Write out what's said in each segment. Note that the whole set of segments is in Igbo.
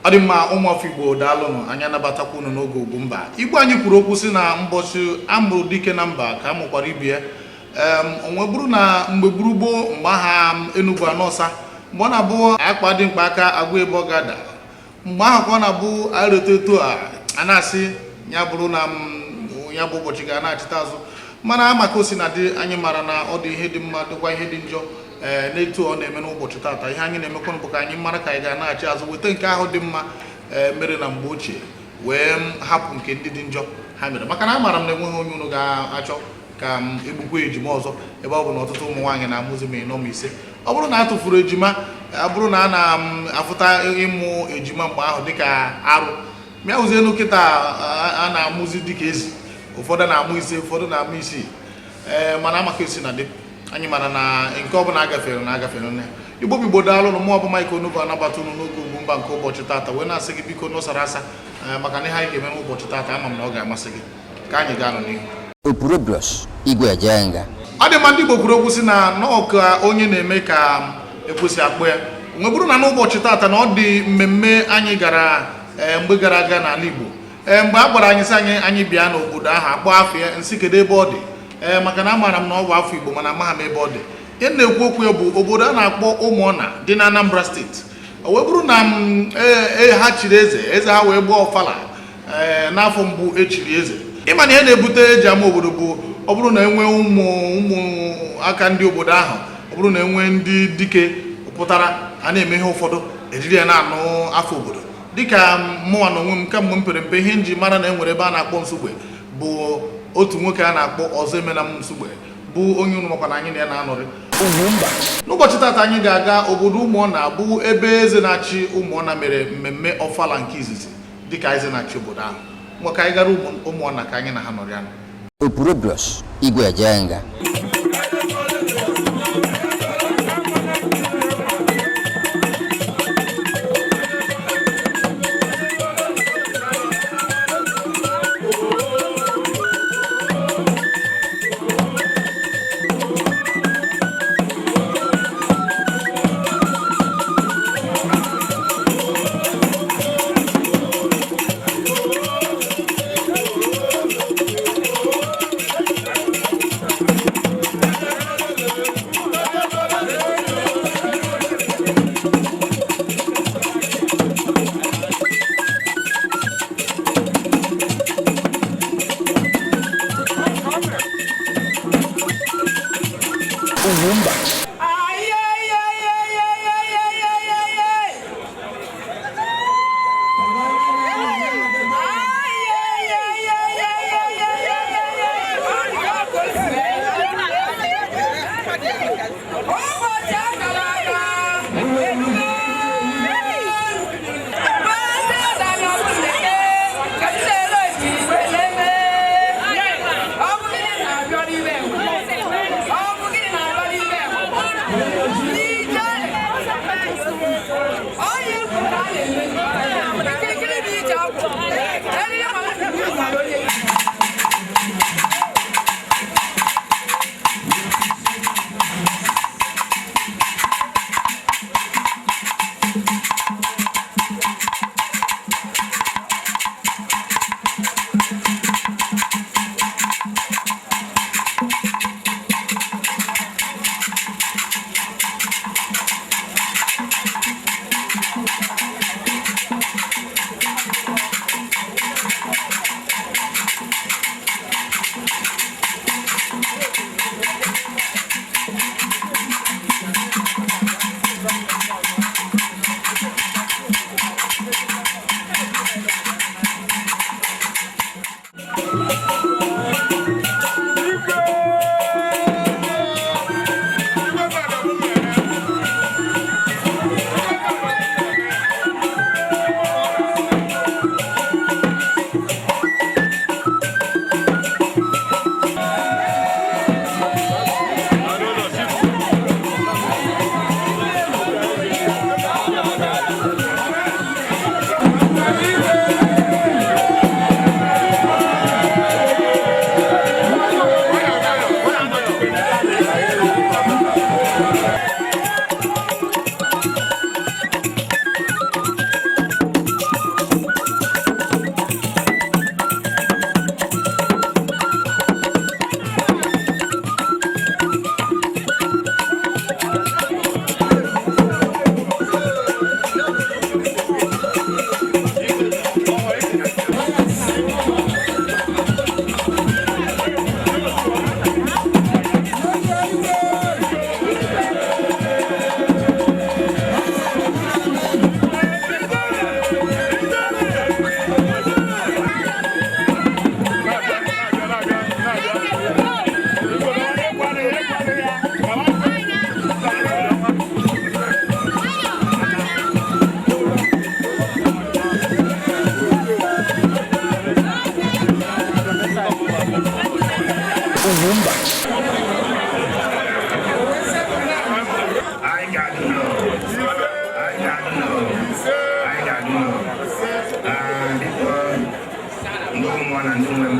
Adima Umuafigbo daalụnụ anya nabatakwa unu n'oge Ugwumba. Igbo anyị kwuru okwu si na mbọchị amụrụ dike na mba ka amụkwara ibie. Onwe bụrụ na mgbe gburugbo mgbe aha Enugu Anọsa mgbe ọ na-abụ akpa dị mkpa aka agwa ebe ọ gada mgbe ahụ ka ọ na-abụ arịrịteto a na-asị ya bụrụ na ya bụ ụbọchị ga na-achịta azụ mana maka osi na dị anyị mara na ọ dị ihe dị mma dịkwa ihe dị njọ n'etu ọ na-eme n'ụbọchị tata ihe anyị na-emekwa bụ ka anyị mara ka anyị ga-anaghachi azụ weta nke ahụ dị mma mere na mgbe ochie wee hapụ nke ndị dị njọ ha mere maka na amara m na enweghị onye unu ga-achọ ka m egbukwa ejima ọzọ ebe ọ bụ na ọtụtụ ụmụ nwaanyị na-amụzi ma ịnọ ma ise ọ bụrụ na a tụfuru ejima bụrụ na a na-afụta ịmụ ejima mgbe ahụ dịka arụ mịa ụzi elu kịta a na-amụzi dịka ezi ụfọdụ na-amụ ise ụfọdụ na-amụ isii mana amaka esi na dị anyị mara na nke ọbụla agafere na agafere nne Igbo Igbo daalụ na mụ bụ Mike Onubu anabata unu n'oge Ugwumba nke ụbọchị tata wee na-asị gị biko n'ụsara asa maka na ihe anyị ga-eme n'ụbọchị tata ama m na ọ ga-amasị gị ka anyị gaa n'ihu Opurobios Igwe Ejenga. Ọ dị mma ndị Igbo kwuru okwu si na n'ọka onye na-eme ka ekwesị akpụ ya nwe bụrụ na n'ụbọchị tata na ọ dị mmemme anyị gara mgbe gara aga n'ala Igbo mgbe a gbara anyị sị anyị bịa n'obodo ahụ akpọ afọ ya nsị kedu ebe ọ dị maka na amaara m na ọ bụ afọ Igbo mana amaghị m ebe ọ dị ihe na-ekwu okwu ya bụ obodo a na-akpọ Umuona dị na Anambra steeti o wee bụrụ na ha chiri eze ha wee gbaa Ofala n'afọ mbụ echiri eze ịma na ihe na-ebute eji ama obodo bụ ọ bụrụ na enwee ụmụ aka ndị obodo ahụ ọ bụrụ na enwee ndị dike pụtara a na-eme ihe ụfọdụ ejiri ya na-anụ afọ obodo dịka mụnwa na onwe m kamgbe m pere mpe ihe nji mara na enwere ebe a na-akpọ Nsugbe bụ otu nwoke a na-akpọ ọzọ emena m Nsugbe bụ onye unu makwa na anyị na ya na-anọrị n'ụbọchị tata anyị ga-aga obodo Umuona bụ ebe eze na-achị Umuona mere mmemme Ofala nke izizi dịka eze na-achị obodo ahụ nwa ka anyị gara Umuona ka anyị na ha nọrị anụ Opurobios Igwe Ejenga. na ndị nwe m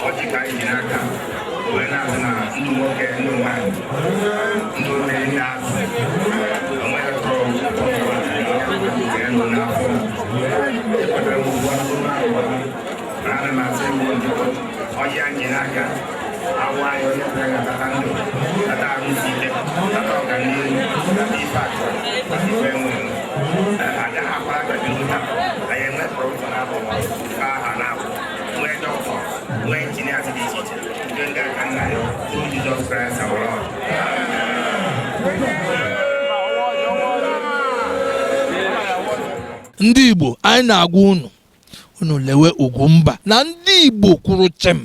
ọjị ka anyị ji n'aka wee na-azụ na ndị nwoke ndị nwaanyị ndị omere ndị azụ onweghị tọrọ nọ n'afọ ekwetara m ugbu a na ana m asị mgbe ọjị anyị n'aka awa ya onye kwere ga-atata ndụ tata ahụ isi ike tata ọganihu tata ife akụ tata ife enwere agaghị akwara ka dị ụta anyị enwepụrụ ụzọ na-abụ ka aha na-abụ nwee dọkịta nwee injinia dị iche iche nke ndị aka nna ya through Jesus Christ our Lord. Ndị Igbo anyị na-agwa unu lewe Ugwumba na ndị Igbo kwuru chem.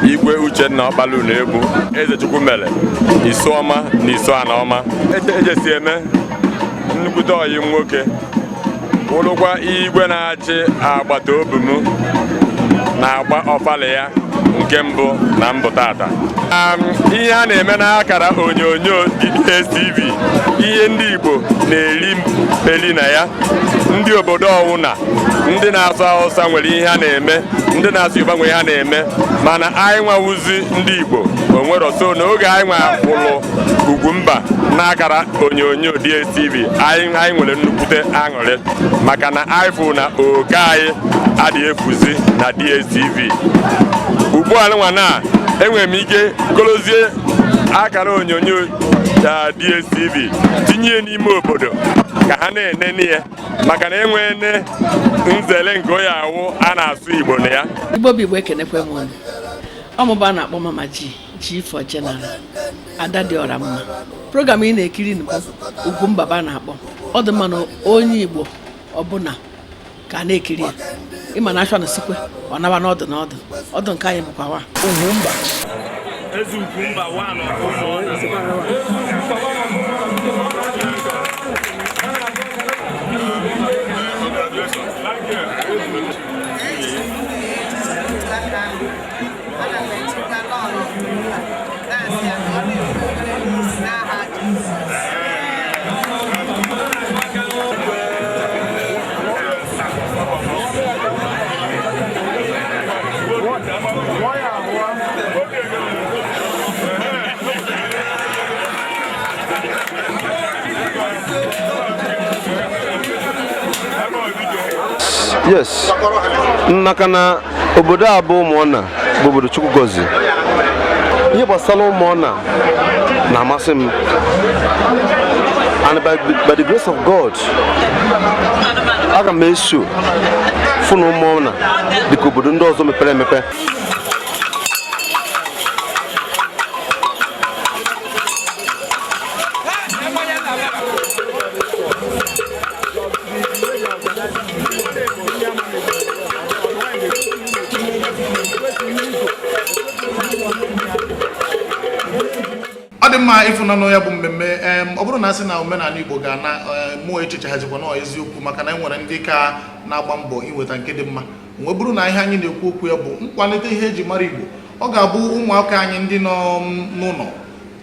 Igwe Uchenna Ọkpala Unu-Egbu Eze Chukwumele Isuọma na Isuanaọma ejesi eme nnukwute ọyị nwoke wụrụkwa igwe na-achị agbata obi m na-agba Ofala ya nke mbụ na mbụ tata. Ihe a na-eme n'akara onyonyo DSTV ihe ndị Igbo na-eri mpeli na ya, ndị obodo ọwụna ndị na-asụ Hausa nwere ihe ha na-eme, ndị na-asụ Igbo nwere ihe ha na-eme, mana anyị nwawuzi ndị Igbo onwero so n'oge anyị nwapụrụ Ugwumba n'akara onyonyo DSTV anyị nwere nnukwute aṅụrị maka na anyị fụ na oke anyị adịghị efuzi na DSTV. Ugbu a nwa na enwere m ike golozie akara onyonyo ya DSTV tinye n'ime obodo ka ha na-enene ya maka na enwene nzele nke onye awụ a na-asụ Igbo na ya. Igbo bụ Igbo ekenekwe m unu. Ọmụba na-akpọ Mama G for General Ada dị ọra mma. Program ị na-ekiri n'Igbo Ugwumba ba na-akpọ ọ dị mma na onye Igbo ọbụla ka na-ekiri ya. Ịma na achọ na sikwe ọ naba n'ọdụ n'ọdụ ọdụ nke anyị bụkwa wa Ugwumba. Ezi Ugwumba wa nọ Yes, maka na obodo a bụ Umuona bụ obodo Chukwu gọziri. Ihe gbasara Umuona na-amasị m, and by the grace of God aga m eso fụ na Umuona dịka obodo ndị ọzọ mepere emepe. Ọ dị mma ịfụnanụ ya bụ mmemme ọ bụrụ na asị na omenala Igbo ga na mụọ echiche hazikwa na eziokwu maka na enwere ndị ka na-agba mbọ inweta nke dị mma. Mgbe bụrụ na ihe anyị na-ekwu okwu ya bụ nkwalite ihe eji mara Igbo, ọ ga-abụ ụmụaka anyị ndị nọ n'ụlọ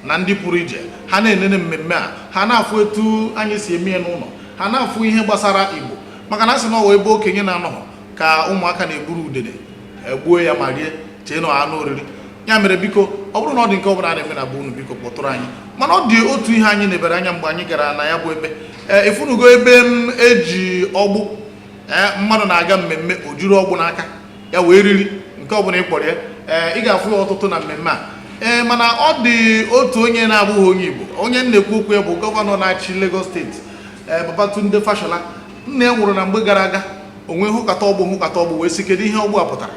na ndị pụrụ ije ha na-enene mmemme a, ha na-afụ etu anyị si eme ya n'ụlọ, ha na-afụ ihe gbasara Igbo maka na asị na ọwa ebe okenye na-anọghọ ka ụmụaka na-eburu udene egbuo ya ma rie chee na anụ oriri. Ya mere biko ọ bụrụ na ọ dị nke ọbụla na-eme na bụ unu biko kpọtụrụ anyị. Mana ọ dị otu ihe anyị nebere anya mgbe anyị gara na ya bụ ebe efunugo ebe m eji ọgbụ mmadụ na-aga mmemme o juru ọgbụ n'aka ya wee riri nke ọbụla ị kpọrọ ya ị ga-afụ ya ọtụtụ na mmemme a mana ọ dị otu onye na-abụghị onye Igbo, onye na-ekwu okwu ya bụ gọvanọ na-achị Lagos steeti Babatunde Fashola. Nna ya nwụrụ na mgbe gara aga onwe hụkata ọgbụ wee sị kedu ihe ọgbụ a pụtara.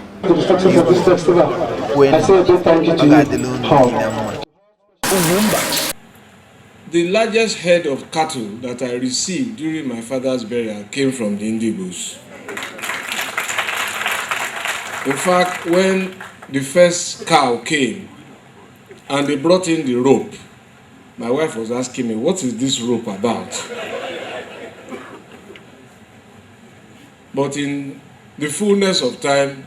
The largest head of cattle that I received during my father's burial came from the Indigbos. In fact, when the first cow came and they brought in the rope, my wife was asking me, what is this rope about? But in the fullness of time,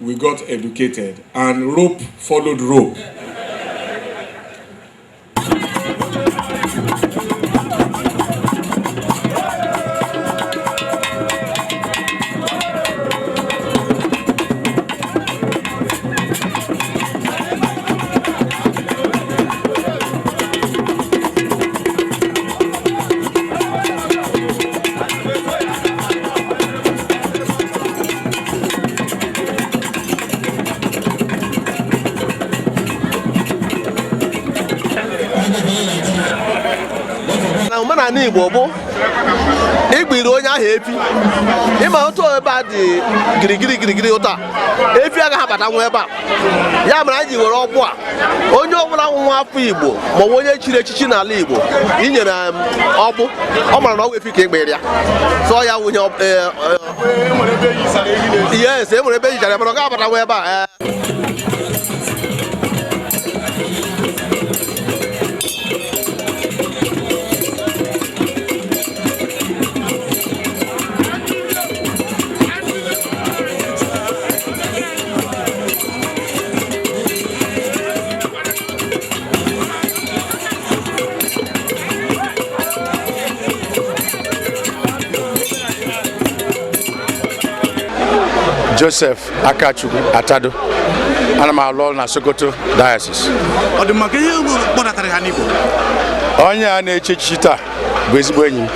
we got educated and rope followed rope. Omenala Igbo bụ igbiri onye ahụ efi ịma otu ebe a dị girigiri ụta efi agaghị abata nwa ebe a ya mere anyị ji were ọgbụ a onye ọbụla nwa afọ Igbo maọbụ onye chiri echichi n'ala Igbo inyere ọgbụ ọ mara na ọgwụ efi ka ịgbiri ya sọ ya wunye yes e nwere ebe ejichara ya mana ọ gaghị abata nwa ebe a. Joseph Akachukwu Atado, ana m alụ ọrụ na Sokoto Diocese. Ọ dị maka ihe kpọdatara ha n'Igbo. Onye a na-eche echichi taa bụ ezigbo enyi m.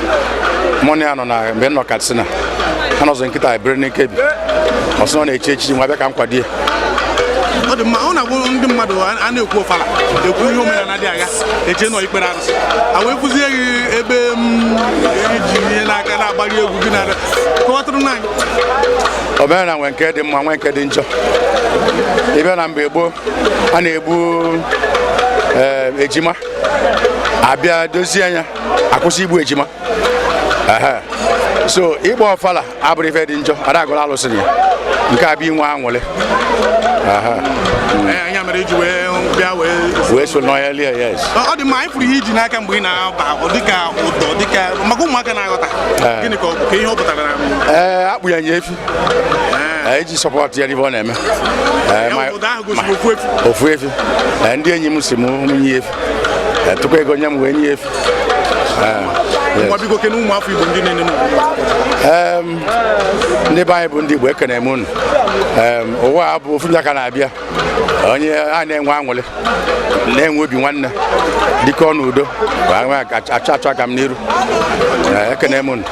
Mụ na ya nọ na mgbe nọ Katsina. Ha nọzọ nkịta ebere n'Ikebi. Ọ sị na ọ na-eche echichi nwa bịa ka m kwado ya. Ọ dị mma ọ na-agwụ ndị mmadụ a na-ekwu Ofala ekwu ihe omenala dị agha eje nọ ikpere arụsị a wee kụzie gị ebe iji ihe n'aka na-agbari egwu gị na kọwatụrụ n'anyị. Omenala nwere nke dị mma nwee nke dị njọ. Ebe na mgbe gboo a na-egbu ejima abịa dozie anya akwụsị igbu ejima. So ịgba Ofala abụrụ ife dị njọ ada agụla alụsịrị ya nke a bụ inwe anwụlị. Anya mere iji bịa wee so n'ọhịa lie yes. Ọ dị mma anyị fụrụ ihe iji n'aka mgbe ị na-aba dịka ụdọ dịka maka ụmụaka na-aghọta gịnị ka ọ bụ ka ihe ọ pụtara. Akpụ ya nye efi eji sọpọtụ ya n'ihe ọ na-eme. Ofu efi ndị enyi m si m nye efi tupu ego nye m wee nye efi. Ụmụ afọ Igbo ndị niile ndị be anyị bụ ndị Igbo ekene m unu. Ụwa a bụ ofu ndị aka na-abịa onye a na-enwe aṅụrị na-enwe obi nwanne dịka ọ n'udo achọ aka m n'iru. Ekene m unu.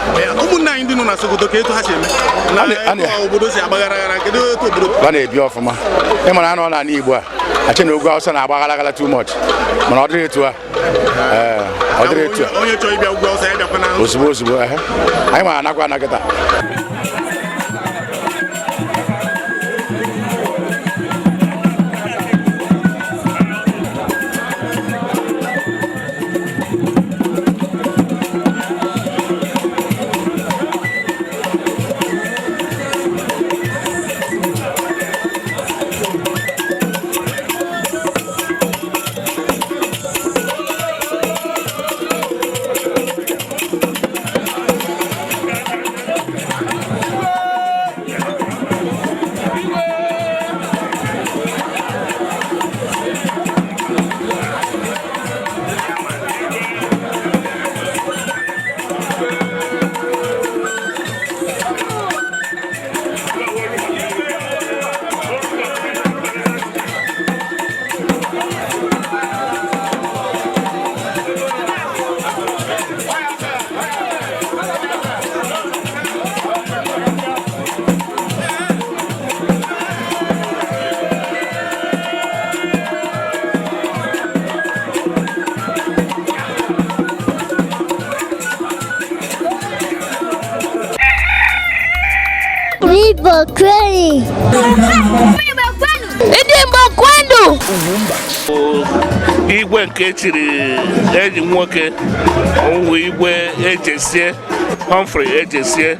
Ụmụnne anyị ndị nọ na Sokoto ka etu ha si eme na obodo si agbaghara kedu etu obodo ha na-ebi ọfụma. Ị mara anọ n'ala Igbo a achị na ogwu Awụsa na-agbaghara too much mana ọ dịrị etu a ọ dịrị etu a onye chọrọ ịbịa ugwu Awụsa ya bịakwa na ozugbo anyị ma anakwa anakịta. Viva kweli! Viva kwenu! igwe nke chiri enyi nwoke owu igwe ejesie Humphrey ejesie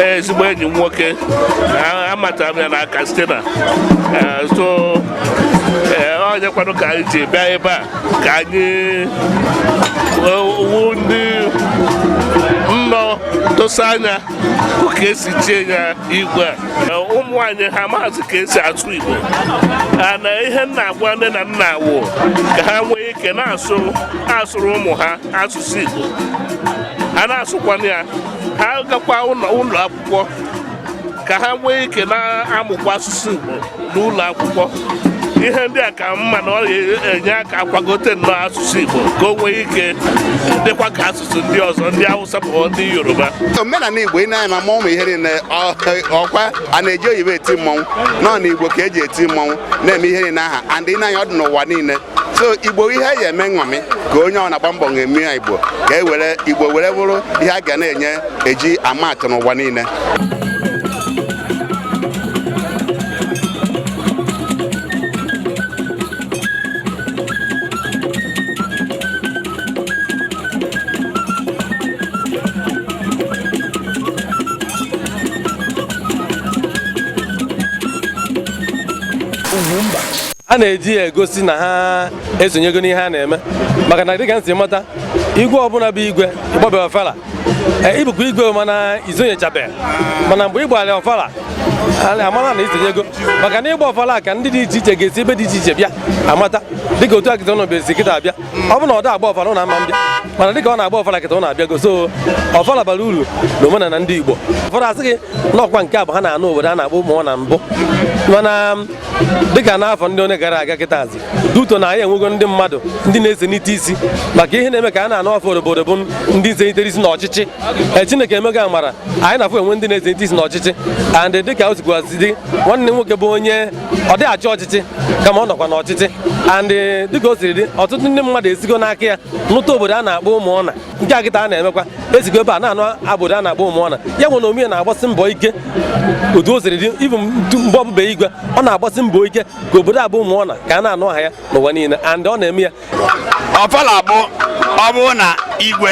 ezigbo enyi nwoke amatara m na Katsina so onye kwado ka anyị ji bịa ebe a ka anyị wu ndị nnọọ dosa anya ka esi chie ya igwe a ụmụ anyị ha maazị ka esi asụ Igbo na ihe nna agwa nne na nna wụ ka ha nwee ike na-asụrụ ụmụ ha asụsụ Igbo ha na-asụkwana ya ha gakwa ụlọ akwụkwọ ka ha nwee ike na-amụkwa asụsụ Igbo n'ụlọ akwụkwọ ihe ndị a ka mma na ọ ga-enye aka akwagote nnọọ asụsụ Igbo ka o nwee ike dịkwa ka asụsụ ndị ọzọ ndị Hausa ma ndị Yoruba. Omenala Igbo ị na-anya ma ụmụ ihe niile ọkwa a na-eji oyibo eti mmọnwụ nọ na Igbo ka eji eti mmọnwụ na-eme ihe niile aha and ị na-anya ọdụ n'ụwa niile so Igbo ihe ya eme nṅomi ka onye ọ na-agba mbọ ga-eme ya Igbo ka e were Igbo were bụrụ ihe a ga na-enye eji ama atụ n'ụwa niile. a na-eji ya egosi na ha esonyego n'ihe a na-eme maka na dịka nsị mata igwe ọbụla bụ igwe ịgbabe Ofala ịbụkwa igwe mana izonyechabe mana mgbe ịgbara Ofala amara na isonyego maka na ịgba Ofala ka ndị dị iche iche ga-esi ebe dị iche iche bịa amata dịka otu akịta ụnọ besi kịta abịa ọ bụ na ọ da agba Ofala ụna ama mbịa mana dịka ọ na-agba Ofala kịta ọ na-abịago so Ofala bara uru na omenala ndị Igbo ụfọdụ asị gị na ọkwa nke a bụ ha na-anụ obodo a na-agba ụmụ na mbụ mana dịka n'afọ ndị onye gara aga kịta azị duto na anyị enwego ndị mmadụ ndị na-esenite isi maka ihe na-eme ka a na-anụ afọ obodo bụ ndị nsenitere isi n'ọchịchị Chineke emego amara anyị na-afụ enwe ndị na-esenite isi n'ọchịchị and dịka o sikwasị dị nwanne nwoke bụ onye ọ dịghị achị ọchịchị kama ọ nọkwa n'ọchịchị and dịka o siri dị ọtụtụ ndị mmadụ esigo n'aka ya nụta obodo a na-akpọ Umuona nke a kịta a na-emekwa esigo ebe a na-anụ obodo a na-akpọ Umuona ya nwere omenye na-agbasi mbọ ike otu o siri dị ịbụ mgbe ọbụba igwe ọ na-agbasi mbọ ike ka obodo abụ Umuona ka a na-anụ aha ya n'ụwa niile and ọ na-eme ya. Ofala bụ ọ bụrụ na igwe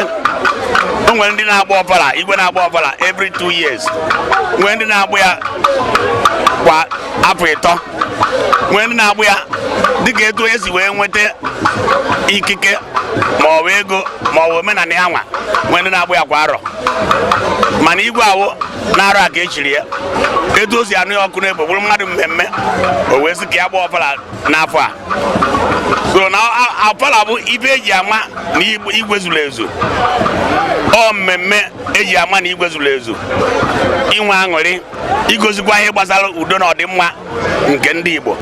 o nwere ndị na-agba Ofala igwe na-agba Ofala every 2 years nwere ndị na-agba ya kwa afọ 3 nwere ndị na-agba ya dịka etu onye si wee nweta ikike ma ọ bụ ego ma ọ bụ omenala ya nwa nwere ndị na-agba ya kwa arọ mana igwe awụ na-arụ a ka echiri ya etu o si anụ ya ọkụ n'ebe bụrụ mmadụ mmemme o wee sị ka ya gba Ofala n'afọ a so na Ofala bụ ibe eji ama na igwe zuru ezu ọ mmemme eji ama na igwe zuru ezu inwe aṅụrị igozikwa ihe gbasara udo na ọdịmma nke ndị Igbo.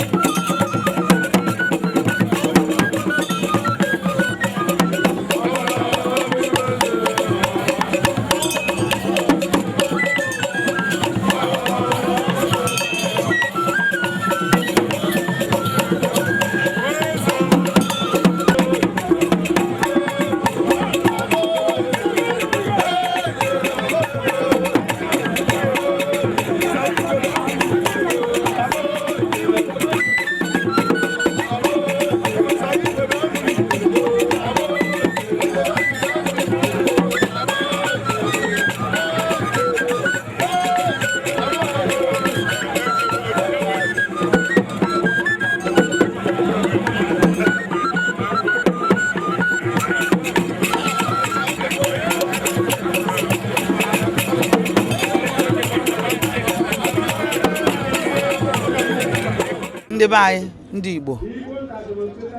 ndị be anyị ndị Igbo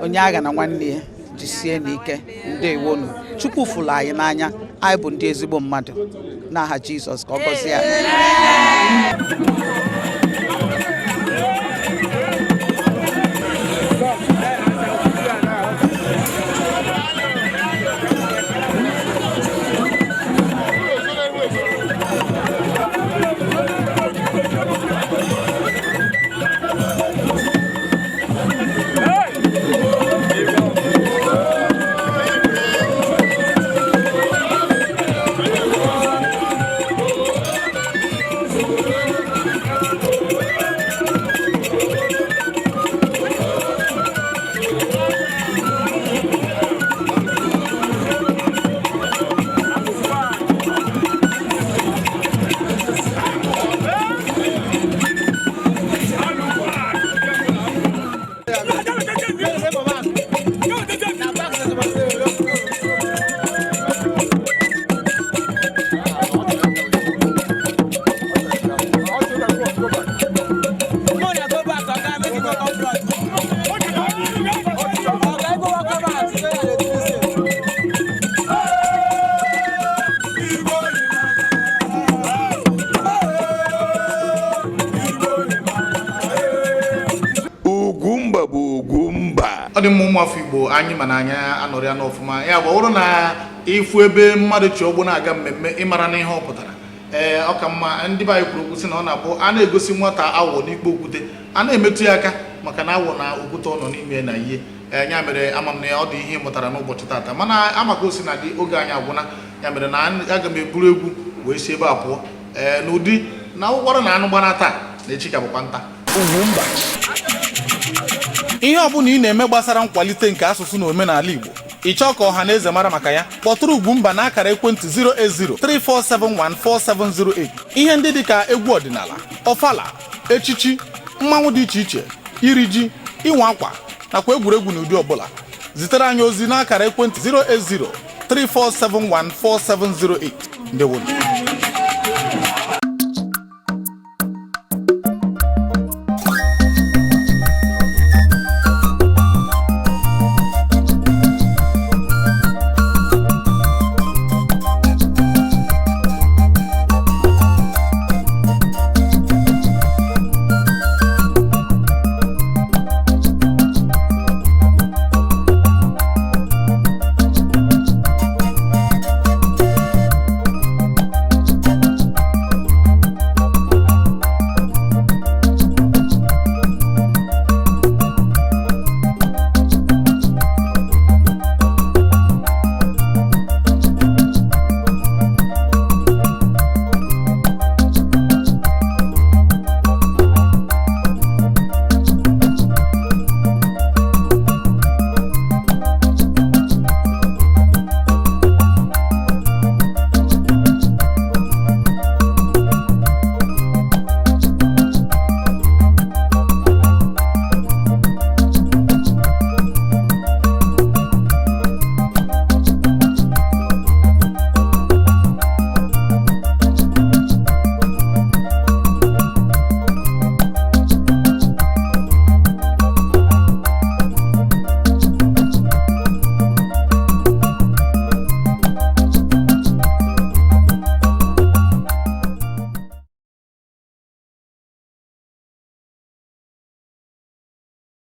onye agha na nwanne ya jisie n'ike ndewonu Chukwu fụrụ anyị n'anya anyị bụ ndị ezigbo mmadụ n'aha Jizọs ka ọ gọzie ya. ọ dị mma ụmụafọ Igbo anyị mana anya anọrịa n'ọfụma ya bụ ọrụ na ịfụ ebe mmadụ chi ọgbọ na-aga mmemme ịmara na ihe ọ pụtara ọ ka mma ndị be anyị kwuru okwu sị na ọ na-abụ a na-egosi nwata awọ n'ikpe okwute a na-emetụ ya aka maka na awọ na okwute ọ nọ n'ime na ihe ya mere ama m na ọ dị ihe mụtara n'ụbọchị tata mana amaka osi na dị oge anyị agwụna ya mere na aga m eburu egwu wee si ebe a pụọ n'ụdị na ụkwara na anụ gbana taa na echi ka bụkwa nta Ugwumba. Ihe ọ bụla ị na-eme gbasara nkwalite nke asụsụ na omenala Igbo ị chọọ ka ọha na eze mara maka ya kpọtụrụ Ugwumba na akara ekwentị 08034714708 ihe ndị dịka egwu ọdịnala Ofala echichi mmanwụ dị iche iche iri ji ịnwa akwa nakwa egwuregwu n'ụdị ọbụla zitere anyị ozi n'akara ekwentị 08034714708 ndewo